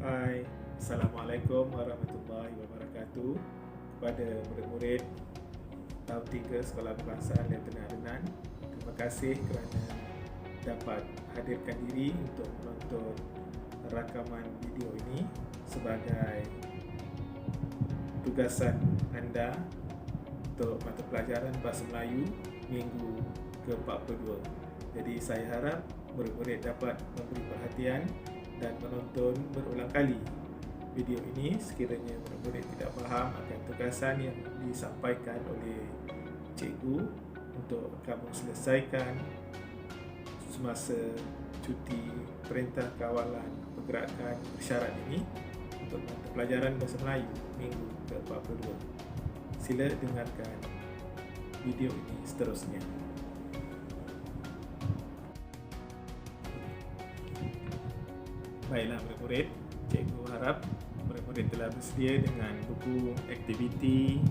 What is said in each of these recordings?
Hai, Assalamualaikum warahmatullahi wabarakatuh. Kepada murid-murid tahun 3 Sekolah Kebangsaan Lieutenant Adnan, terima kasih kerana dapat hadirkan diri untuk menonton rakaman video ini sebagai tugasan anda untuk mata pelajaran Bahasa Melayu minggu ke-42. Jadi saya harap murid-murid dapat memberi perhatian dan menonton berulang kali video ini sekiranya murid-murid tidak faham akan tugasan yang disampaikan oleh cikgu untuk kamu selesaikan semasa cuti Perintah Kawalan Pergerakan Bersyarat ini untuk mata pelajaran Bahasa Melayu minggu ke-42. Sila dengarkan video ini seterusnya. Baiklah murid-murid, cikgu harap murid-murid telah bersedia dengan buku aktiviti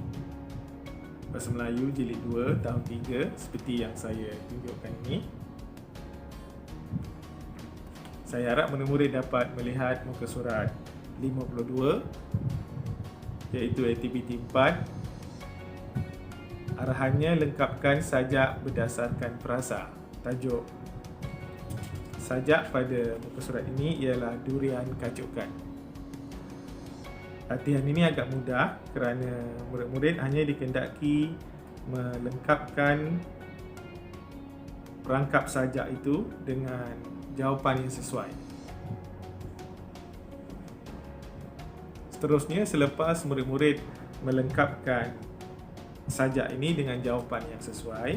Bahasa Melayu Jilid 2 tahun 3 seperti yang saya tunjukkan ini. Saya harap murid-murid dapat melihat muka surat 52 iaitu aktiviti 4. Arahannya lengkapkan sajak berdasarkan frasa. Tajuk sajak pada muka surat ini ialah durian kacukan. Latihan ini agak mudah kerana murid-murid hanya dikehendaki melengkapkan perangkap sajak itu dengan jawapan yang sesuai. Seterusnya, selepas murid-murid melengkapkan sajak ini dengan jawapan yang sesuai,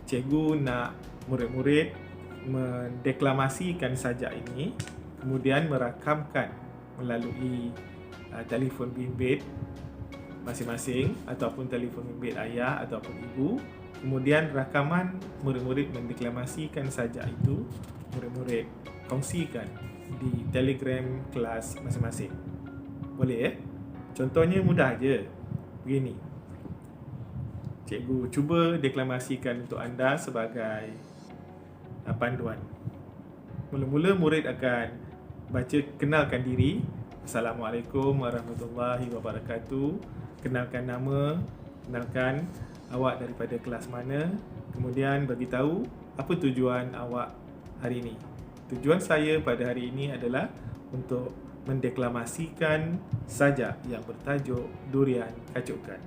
cikgu nak murid-murid mendeklamasikan sajak ini, kemudian merakamkan melalui telefon bimbit masing-masing ataupun telefon bimbit ayah ataupun ibu. Kemudian rakaman murid-murid mendeklamasikan sajak itu murid-murid kongsikan di Telegram kelas masing-masing. Boleh Contohnya mudah aja. Begini. Cikgu cuba deklamasikan untuk anda sebagai panduan. Mula-mula murid akan baca kenalkan diri. Assalamualaikum warahmatullahi wabarakatuh. Kenalkan nama, kenalkan awak daripada kelas mana, kemudian bagi tahu apa tujuan awak hari ini. Tujuan saya pada hari ini adalah untuk mendeklamasikan sajak yang bertajuk Durian Kacukan.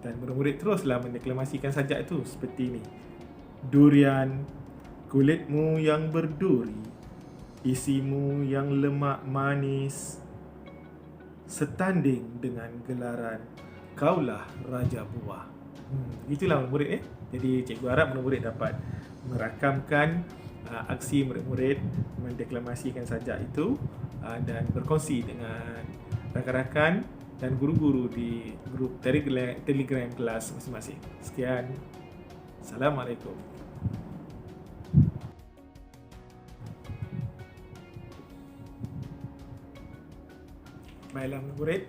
Dan murid-murid teruslah mendeklamasikan sajak itu seperti ini. Durian, kulitmu yang berduri, isimu yang lemak manis, setanding dengan gelaran, kaulah raja buah. Itulah murid Jadi cikgu harap murid-murid dapat merakamkan aksi murid-murid mendeklamasikan sajak itu dan berkongsi dengan rakan-rakan dan guru-guru di grup Telegram kelas masing-masing. Sekian. Assalamualaikum. Baiklah murid,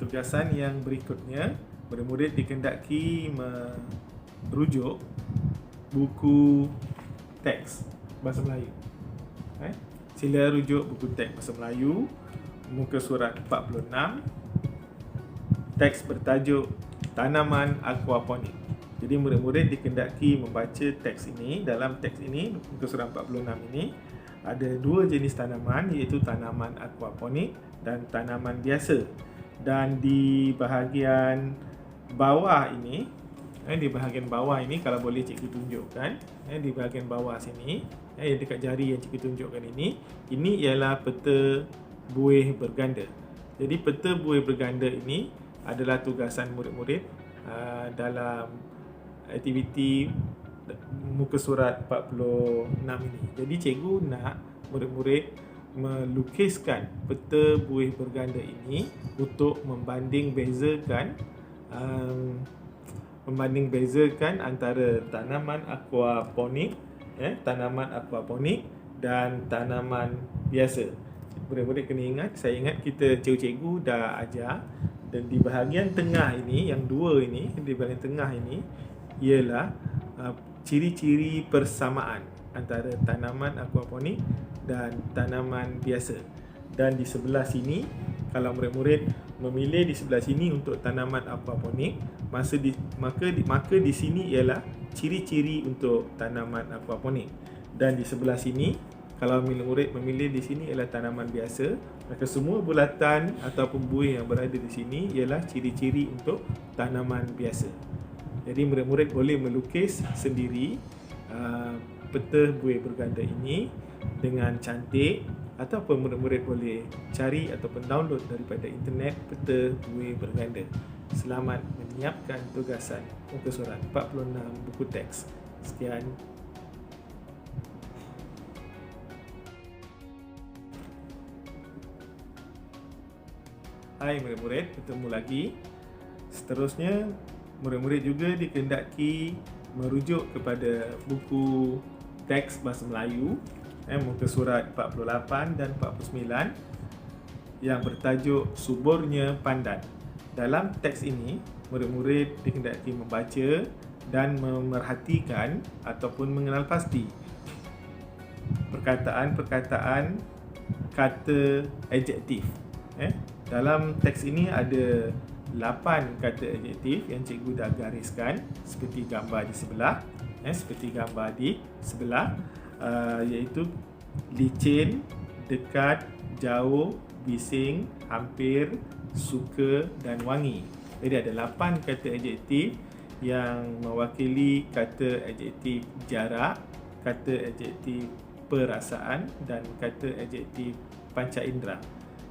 tugasan yang berikutnya, murid-murid dikehendaki merujuk buku teks Bahasa Melayu. Sila rujuk buku teks Bahasa Melayu muka surat 46. Teks bertajuk Tanaman Aquaponik. Jadi murid-murid dikehendaki membaca teks ini. Dalam teks ini, muka surat 46 ini, ada dua jenis tanaman, iaitu tanaman aquaponik dan tanaman biasa. Dan di bahagian bawah ini, kalau boleh cikgu tunjukkan, di bahagian bawah sini, dekat jari yang cikgu tunjukkan ini ialah peta buih berganda. Jadi peta buih berganda ini adalah tugasan murid-murid dalam aktiviti muka surat 46 ini. Jadi cikgu nak murid-murid melukiskan peta buih berganda ini untuk membanding bezakan antara tanaman aquaponik dan tanaman biasa. Murid-murid kena ingat, saya ingat cikgu dah ajar. Dan di bahagian tengah ini, yang dua ini, di bahagian tengah ini ialah ciri-ciri persamaan. antara tanaman aquaponik dan tanaman biasa. Dan di sebelah sini, kalau murid-murid memilih di sebelah sini untuk tanaman aquaponik, maka di sini ialah ciri-ciri untuk tanaman aquaponik. Dan di sebelah sini, kalau murid memilih di sini ialah tanaman biasa, maka semua bulatan ataupun buih yang berada di sini ialah ciri-ciri untuk tanaman biasa. Jadi murid-murid boleh melukis sendiri peta buih berganda ini dengan cantik, ataupun murid-murid boleh cari ataupun download daripada internet peta buih berganda. Selamat menyiapkan tugasan muka surat 46 buku teks. Sekian. Hai murid-murid, bertemu lagi. Seterusnya, murid-murid juga dikehendaki merujuk kepada buku teks bahasa Melayu muka surat 48 dan 49 yang bertajuk Suburnya Pandan. Dalam teks ini, murid-murid dikehendaki membaca dan memerhatikan ataupun mengenal pasti perkataan-perkataan kata adjektif. Dalam teks ini ada 8 kata adjektif yang cikgu dah gariskan seperti gambar di sebelah, iaitu licin, dekat, jauh, bising, hampir, suka dan wangi. Jadi ada 8 kata adjektif yang mewakili kata adjektif jarak, kata adjektif perasaan dan kata adjektif panca indera.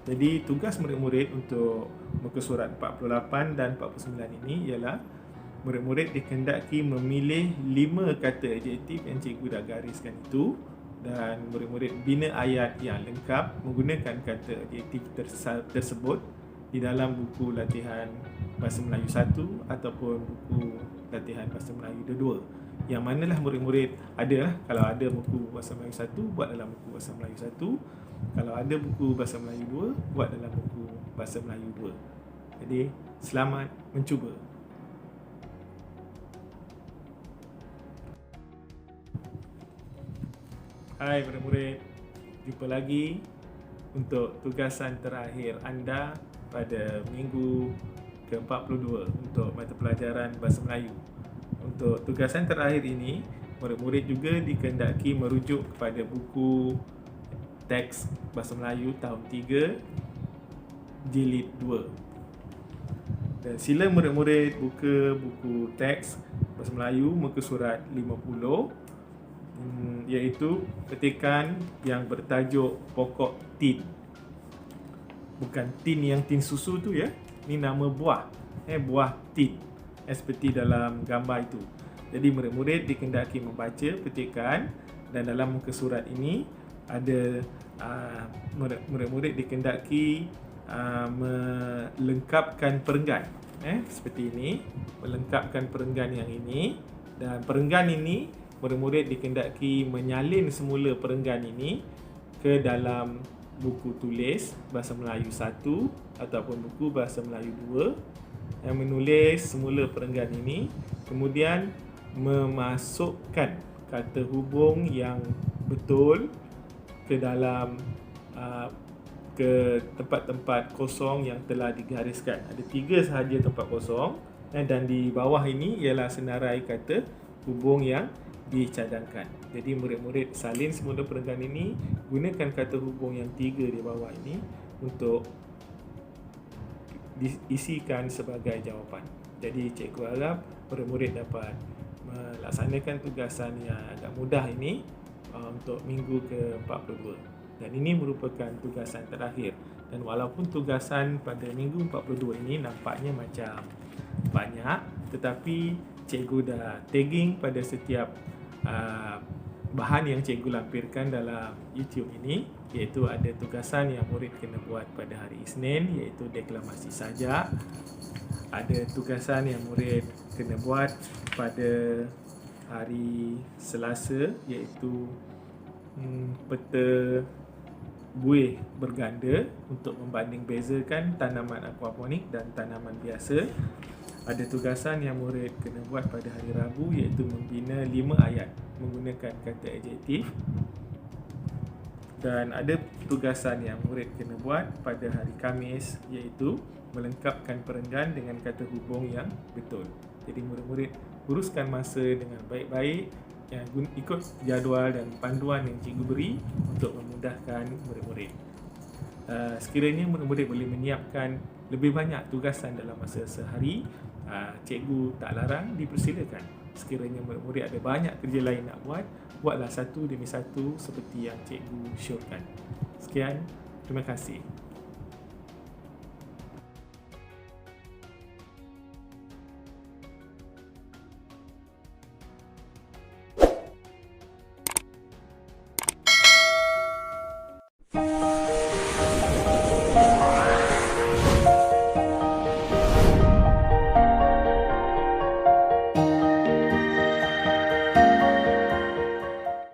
Jadi tugas murid-murid untuk muka surat 48 dan 49 ini ialah murid-murid dikehendaki memilih 5 kata adjektif yang cikgu dah gariskan itu, dan murid-murid bina ayat yang lengkap menggunakan kata adjektif tersebut di dalam buku latihan Bahasa Melayu 1 ataupun buku latihan Bahasa Melayu 2. Yang manalah murid-murid ada, kalau ada buku Bahasa Melayu 1, buat dalam buku Bahasa Melayu 1. Kalau ada buku Bahasa Melayu 2, buat dalam buku Bahasa Melayu 2. Jadi, selamat mencuba. Hai murid-murid, jumpa lagi untuk tugasan terakhir anda pada minggu ke-42 untuk mata pelajaran Bahasa Melayu. Untuk tugasan terakhir ini, murid-murid juga dikehendaki merujuk kepada buku teks Bahasa Melayu tahun 3 jilid 2. Dan sila murid-murid buka buku teks Bahasa Melayu muka surat 50, iaitu petikan yang bertajuk pokok tin. Bukan tin yang tin susu tu ya. Ini nama buah. Buah tin. Seperti dalam gambar itu. Jadi murid-murid dikehendaki membaca petikan, dan dalam muka surat ini ada murid-murid dikehendaki melengkapkan perenggan. Seperti ini, melengkapkan perenggan yang ini, dan perenggan ini murid-murid dikehendaki menyalin semula perenggan ini ke dalam buku tulis Bahasa Melayu 1 ataupun buku Bahasa Melayu 2 yang menulis semula perenggan ini, kemudian memasukkan kata hubung yang betul ke dalam ke tempat-tempat kosong yang telah digariskan. Ada 3 sahaja tempat kosong, dan di bawah ini ialah senarai kata hubung yang dicadangkan. Jadi murid-murid salin semula perenggan ini, gunakan kata hubung yang 3 di bawah ini untuk diisikan sebagai jawapan. Jadi cikgu harap murid-murid dapat melaksanakan tugasan yang agak mudah ini untuk minggu ke-42. Dan ini merupakan tugasan terakhir. Dan walaupun tugasan pada minggu 42 ini nampaknya macam banyak, tetapi cikgu dah tagging pada setiap bahan yang cikgu lampirkan dalam YouTube ini, iaitu ada tugasan yang murid kena buat pada hari Isnin, iaitu deklamasi sajak. Ada tugasan yang murid kena buat pada hari Selasa, iaitu peta buih berganda untuk membanding bezakan tanaman aquaponik dan tanaman biasa. Ada tugasan yang murid kena buat pada hari Rabu, iaitu membina 5 ayat menggunakan kata adjektif. Dan ada tugasan yang murid kena buat pada hari Khamis, iaitu melengkapkan perenggan dengan kata hubung yang betul. Jadi murid-murid uruskan masa dengan baik-baik, ikut jadual dan panduan yang cikgu beri untuk memudahkan murid-murid. Sekiranya murid-murid boleh menyiapkan lebih banyak tugasan dalam masa sehari, cikgu tak larang, dipersilakan. Sekiranya murid-murid ada banyak kerja lain nak buat, buatlah satu demi satu seperti yang cikgu syorkan. Sekian, terima kasih.